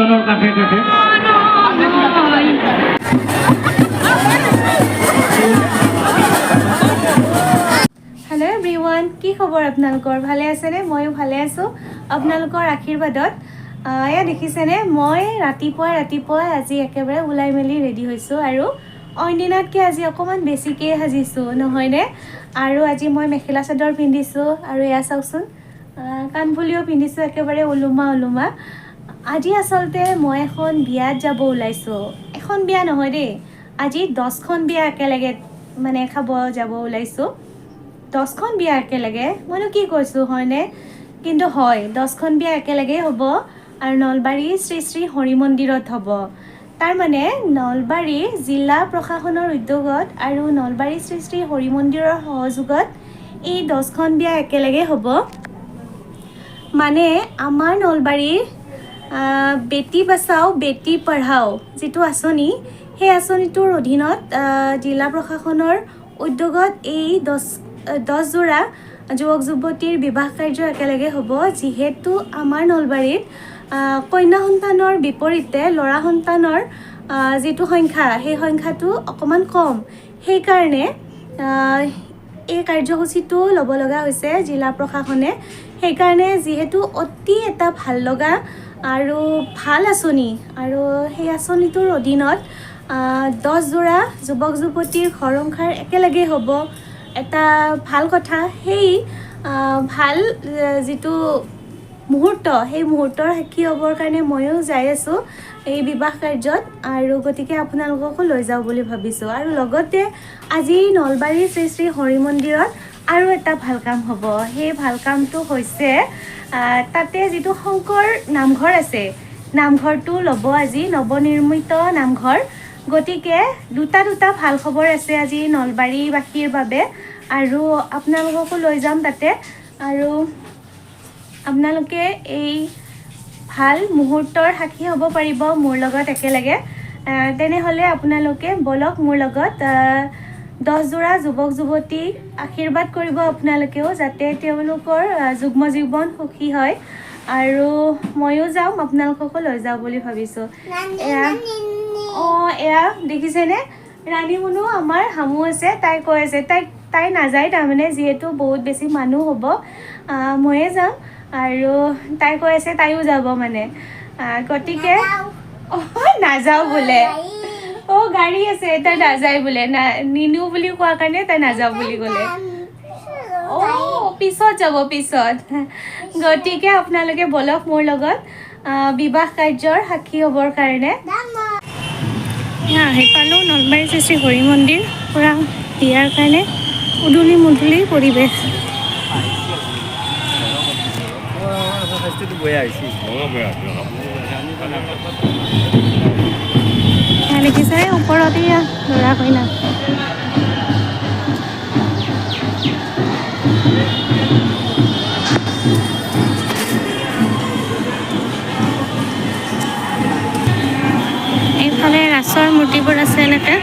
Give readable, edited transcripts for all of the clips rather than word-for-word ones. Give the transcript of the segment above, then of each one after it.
কীৰ্তনৰ কাষে কাষে। হেল্ল' এভৰিৱান, কি খবৰ আপোনালোকৰ? ভালে আছেনে? ময়ো ভালে আছোঁ আপোনালোকৰ আশীৰ্বাদত। এয়া দেখিছেনে, মই ৰাতিপুৱাই আজি একেবাৰে ওলাই মেলি ৰেডি হৈছোঁ আৰু অইন দিনাতকৈ আজি অকণমান বেছিকৈ সাজিছোঁ নহয়নে? আৰু আজি মই মেখেলা চাদৰ পিন্ধিছোঁ আৰু এয়া চাওকচোন কাণফুলিও পিন্ধিছোঁ, একেবাৰে ওলোমা। আজি আচলতে মই এখন বিয়াত যাব ওলাইছোঁ। এখন বিয়া নহয় দেই, আজি 10খন বিয়া একেলগে মানে খাব যাব ওলাইছোঁ। 10খন বিয়া একেলগে, মইনো কি কৈছোঁ হয়নে? কিন্তু হয়, 10খন বিয়া একেলগেই হ'ব আৰু নলবাৰী শ্ৰী শ্ৰী হৰি মন্দিৰত হ'ব। তাৰমানে নলবাৰী জিলা প্ৰশাসনৰ উদ্যোগত আৰু নলবাৰী শ্ৰী শ্ৰী হৰি মন্দিৰৰ সহযোগত এই 10খন বিয়া একেলগে হ'ব। মানে আমাৰ নলবাৰীৰ বেটি বচাও বেটি পঢ়াও যিটো আঁচনি, সেই আঁচনিটোৰ অধীনত জিলা প্ৰশাসনৰ উদ্যোগত এই 10 যোৰা যুৱক যুৱতীৰ বিবাহ কাৰ্য একেলগে হ'ব। যিহেতু আমাৰ নলবাৰীত কন্যা সন্তানৰ বিপৰীতে ল'ৰা সন্তানৰ যিটো সংখ্যা, সেই সংখ্যাটো অকণমান কম, সেইকাৰণে এই কাৰ্যসূচীটো ল'ব লগা হৈছে জিলা প্ৰশাসনে। সেইকাৰণে যিহেতু অতি এটা ভাল লগা আৰু ভাল আঁচনি, আৰু সেই আঁচনিটোৰ অধীনত 10 যোৰা যুৱক যুৱতীৰ ঘৰ সংসাৰ একেলগে হ'ব, এটা ভাল কথা। সেই ভাল যিটো মুহূৰ্ত, সেই মুহূৰ্তৰ সাক্ষী হ'বৰ কাৰণে ময়ো যাই আছোঁ এই বিবাহ কাৰ্যত, আৰু গতিকে আপোনালোককো লৈ যাওঁ বুলি ভাবিছোঁ। আৰু লগতে আজি নলবাৰী শ্ৰী শ্ৰী হৰি মন্দিৰত আৰু এটা ভাল কাম হ'ব। সেই ভাল কামটো হৈছে তাতে যিটো শংকৰ নামঘৰ আছে, নামঘৰটো ল'ব আজি, নৱনিৰ্মিত নামঘৰ। গতিকে দুটা ভাল খবৰ আছে আজি নলবাৰীবাসীৰ বাবে, আৰু আপোনালোককো লৈ যাম তাতে। আৰু আপোনালোকে এই ভাল মুহূৰ্তৰ সাক্ষী হ'ব পাৰিব মোৰ লগত একেলগে। তেনেহ'লে আপোনালোকে বলক মোৰ লগত 10 যোৰা যুৱক যুৱতীক আশীৰ্বাদ কৰিব আপোনালোকেও, যাতে তেওঁলোকৰ যুগ্ম জীৱন সুখী হয়। আৰু ময়ো যাম, আপোনালোককো লৈ যাওঁ বুলি ভাবিছোঁ। এয়া দেখিছেনে, ৰাণী মুনু আমাৰ হামু আছে, তাই কৈ আছে তাই নাযায়, তাৰমানে যিহেতু বহুত বেছি মানুহ হ'ব, ময়ে যাম। আৰু তাই কৈ আছে তাইও যাব মানে, গতিকে নাযাওঁ বোলে। গাড়ী আছে, তাই নাযায় বোলে, নিনো বুলি কোৱাৰ কাৰণে তাই নাযাওঁ বুলি ক'লে। পিছত যাব, পিছত। গতিকে আপোনালোকে বলক মোৰ লগত বিবাহ কাৰ্যৰ সাক্ষী হ'বৰ কাৰণে। আহি পালোঁ নলবাৰী শ্ৰী শ্ৰী হৰি মন্দিৰ, পূৰা বিয়াৰ কাৰণে উদুলি মুদুলি পৰিৱেশ। দেখিছে ওপৰতে ল'ৰা কইনা। এইফালে ৰাসৰ মূৰ্তিবোৰ আছে এনেকৈ।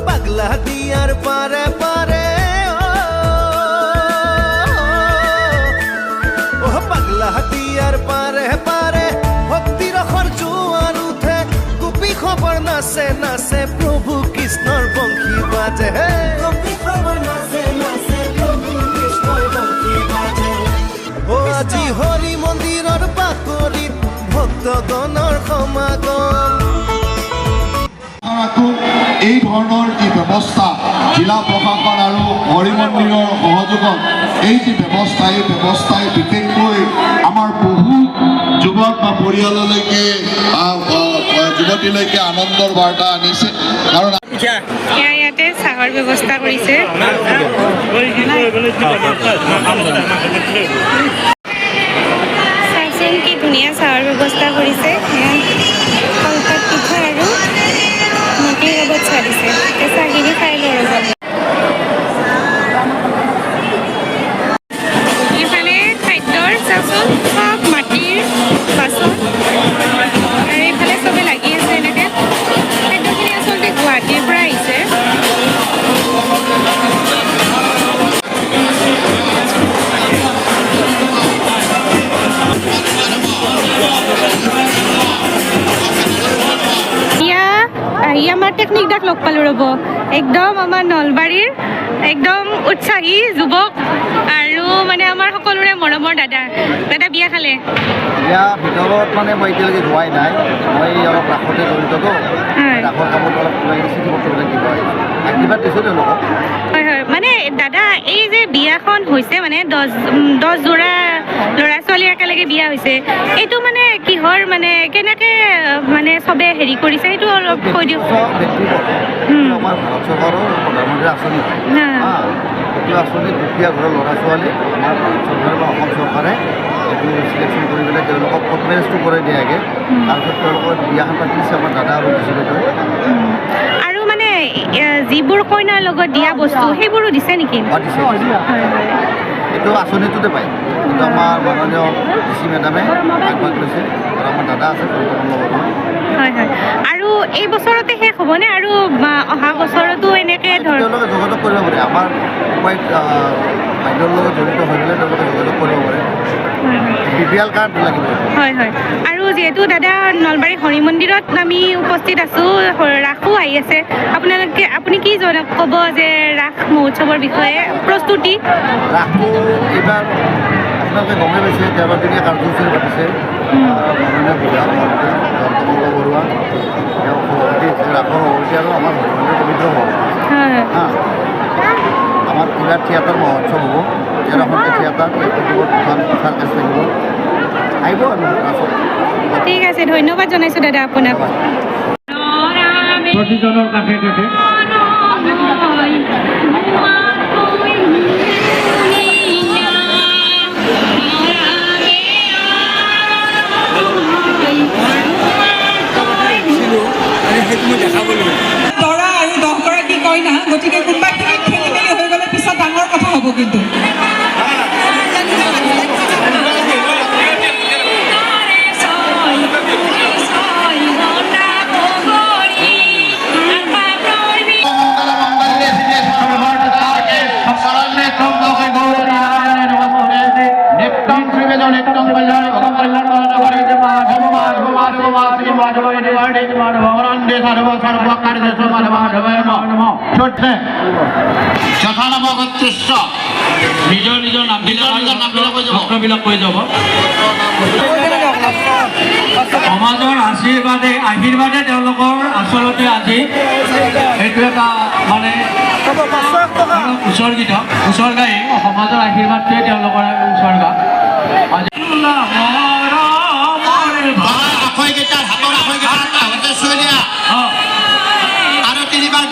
পাগলা দিয়ার পারে পারে পাগলা দিয়ার পারে পারে ভক্তির জোয়ার উঠে, গোপী খবর নাচে নাচে প্রভু কৃষ্ণর বংশী বাজে। আজি হৰি মন্দিৰৰ বাকৰিত ভক্তগণৰ সমাগম। এই ধৰণৰ যি ব্যৱস্থা জিলা প্ৰশাসন আৰু হৰি মন্দিৰৰ সহযোগত এই যি ব্যৱস্থা, এই ব্যৱস্থাই বিশেষকৈ আমাৰ বহু যুৱক বা পৰিয়াললৈকে যুৱতীলৈকে আনন্দৰ বাৰ্তা আনিছে। কাৰণ এয়া ইয়াতে চাহৰ ব্যৱস্থা কৰিছে চাওকচোন কি ধুনীয়া চাহৰ ব্যৱস্থা কৰিছে কলপাত পিঠা আৰু মাটিৰ লগত চাহ দিছে চাহখিনি খাই লওঁ ৰ'ব এইফালে খাদ্যৰ চাওকচোন চব মাটিৰ বাচন আৰু এইফালে চবে লাগি আছে এনেকৈ খাদ্যখিনি আচলতে গুৱাহাটীৰ পৰা আহিছে আমাৰ টেকনিকদাক লগ পালোঁ ৰ'ব একদম আমাৰ নলবাৰীৰ একদম উৎসাহী যুৱক আৰু মানে আমাৰ সকলোৰে মৰমৰ দাদা বিয়া খালে বিয়া ভিতৰত মানে মই এতিয়ালৈকে যোৱাই নাই মই অলপ ৰাসতে জড়িততো ৰাসৰ কামত অলপ কিবা কিবি চিঠি পত্ৰবিলাক দিব আশীৰ্বাদ দিছোঁ তেওঁলোকক হয় হয় মানে দাদা এই যে বিয়াখন হৈছে মানে 10 যোৰা ল'ৰা ছোৱালী একেলগে বিয়া হৈছে এইটো মানে কিহৰ মানে কেনেকৈ মানে চবে হেৰি কৰিছে সেইটো অলপ কৈ দিয়ক আমাৰ ভাৰত চৰকাৰৰ প্ৰধানমন্ত্ৰী আঁচনি এইটো আঁচনি দুখীয়া ঘৰৰ ল'ৰা ছোৱালী আমাৰ ভাৰত চৰকাৰে বা অসম চৰকাৰে এইটো চিলেকশ্যন কৰি পেলাই তেওঁলোকক কোৰ্ট মেৰেজটো কৰাই দিয়াগে তাৰপিছত তেওঁলোকৰ বিয়াখন পাতি দিছে আমাৰ দাদা আৰু দিছিলে আৰু মানে যিবোৰ কইনাৰ লগত দিয়া বস্তু সেইবোৰো দিছে নেকি এইটো আঁচনিটোতে পায় কিন্তু আমাৰ মাননীয় ডি চি মেডামে আগভাগ লৈছে আৰু আমাৰ দাদা আছে হয় হয় আৰু এই বছৰতে শেষ হ'বনে আৰু অহা বছৰতো এনেকৈ তেওঁলোকে যোগাযোগ কৰিব পাৰে আমাৰ উপায়ত বাইদেউৰ লগত জড়িত হৈ পেলাই তেওঁলোকে যোগাযোগ কৰিব পাৰে BPL কাৰ্ড লাগিব হয় হয় আৰু যিহেতু দাদা নলবাৰী হৰি মন্দিৰত আমি উপস্থিত আছোঁ ৰাসো আহি আছে আপুনি কি ক'ব যে ৰাস মহোৎসৱৰ বিষয়ে প্ৰস্তুতি ৰাসটো এইবাৰ আপোনালোকে গমেই পাইছে 13দিনীয়া কাৰ্যসূচী পাতিছে মাননীয় বিধায়ক জয়ন্তমল্ল বৰুৱা তেওঁ সভাপতি ৰাসৰ সভাপতি আৰু আমাৰ হৰি মন্দিৰ কমিটিৰ আমাৰ এইবাৰ থিয়েটাৰ মহোৎসৱ হ'ব 13খনকৈ থিয়েটাৰ থাকিব দুখন চাৰ্কাছ থাকিব আহিব আৰু ৰাসত ঠিক আছে ধন্যবাদ জনাইছোঁ দাদা আপোনাক প্ৰতিজনৰ কাষে কাষে দৰা আৰু 10গৰাকী কইনা গতিকে কোনোবাখিনিত খেলি মেলি হৈ গ'লে পিছত ডাঙৰ কথা হ'ব কিন্তু নিজৰ নিজৰ নামবিলাক কৈ যাব সমাজৰ আশীৰ্বাদে তেওঁলোকৰ আচলতে আজি এইটো এটা মানে উচৰ্গাই সমাজৰ আশীৰ্বাদটোৱে তেওঁলোকৰ উচৰ্গা আৰু তিনিবাৰ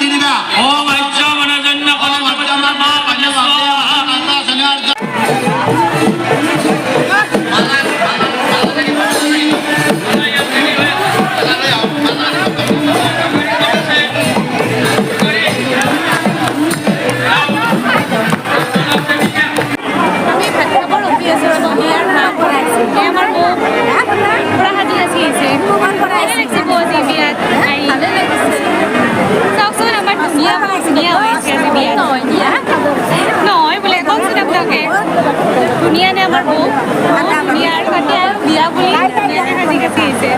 ধুনীয়া নে আমাৰ বৌ ধুনীয়া আৰু তাতে বিয়া বুলি সাজি কাচি আহিছে